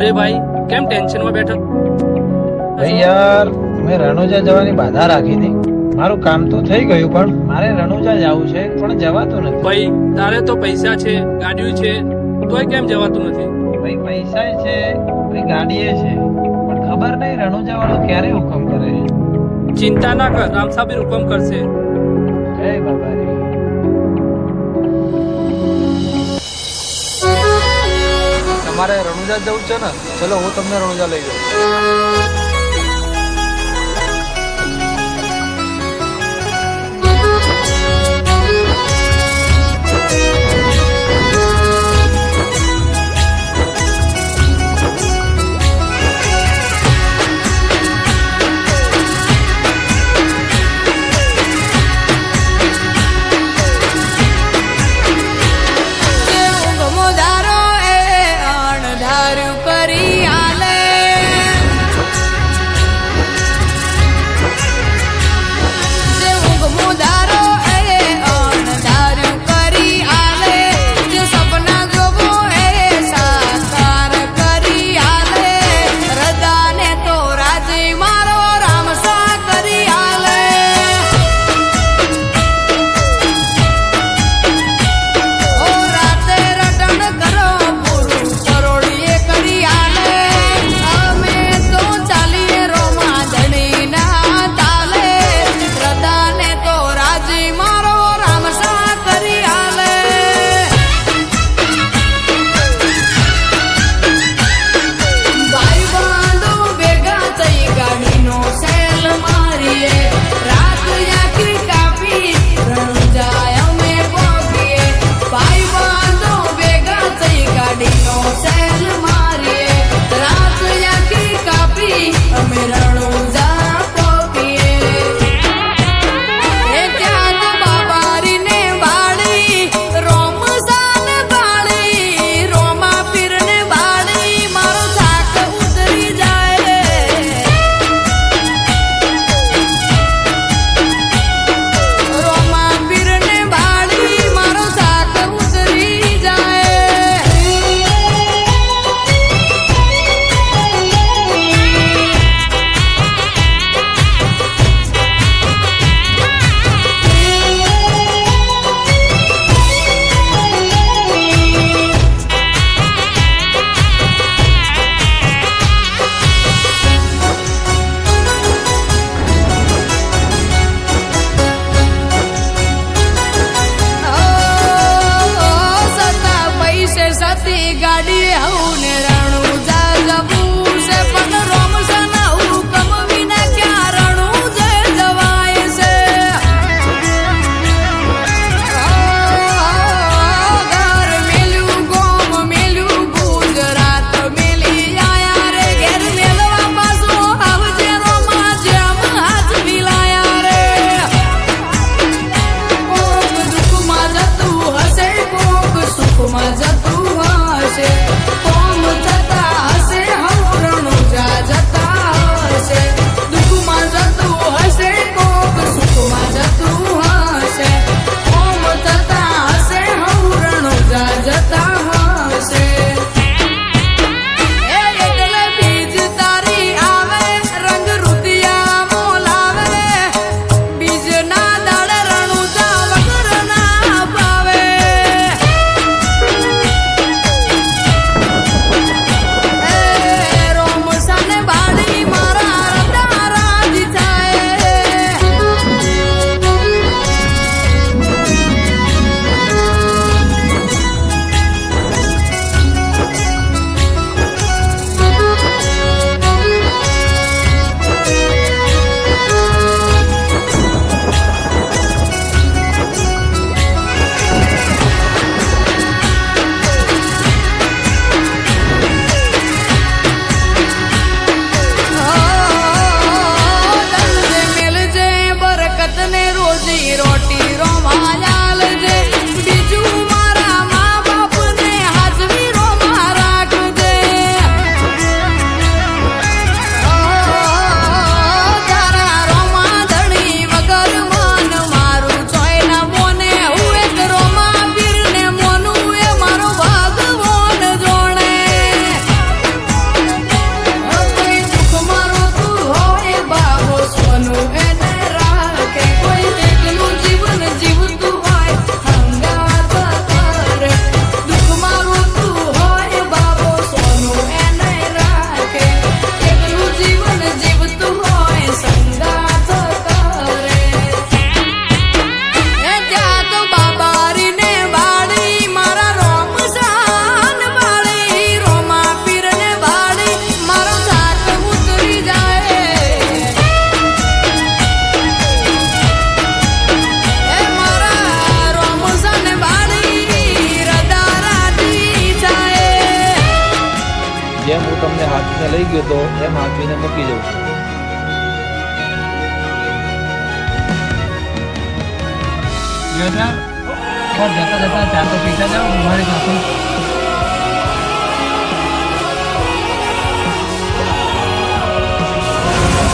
અરે ભાઈ, કેમ ટેન્શનમાં બેઠો? ભાઈ યાર, મેં રણુજા જવાની બાધા રાખી હતી. મારું કામ તો થઈ ગયું, પણ મારે રણુજા જવું છે, પણ જવાતું નથી. ભાઈ, તારે તો પૈસા છે, ગાડીઓ છે, તોય કેમ જવાતું નથી? ભાઈ પૈસા છે, ભાઈ ગાડીએ છે, પણ ખબર નહીં રણુજા વાળો ક્યારે હુકમ કરે. ચિંતા ના કર, રામ સાહેબ હુકમ કરશે. જય બાબા રે. તમારે રણુજા જવું છે ને? ચલો હું તમને રણુજા લઈ જાઉં. મુદારો એ અણ ધાર્યું કરી આલે ને લઈ ગયો તો એમ આપીને મૂકી દઉં છું. જતા જતા ચાર તો પૈસા જાઓ મારી સાથે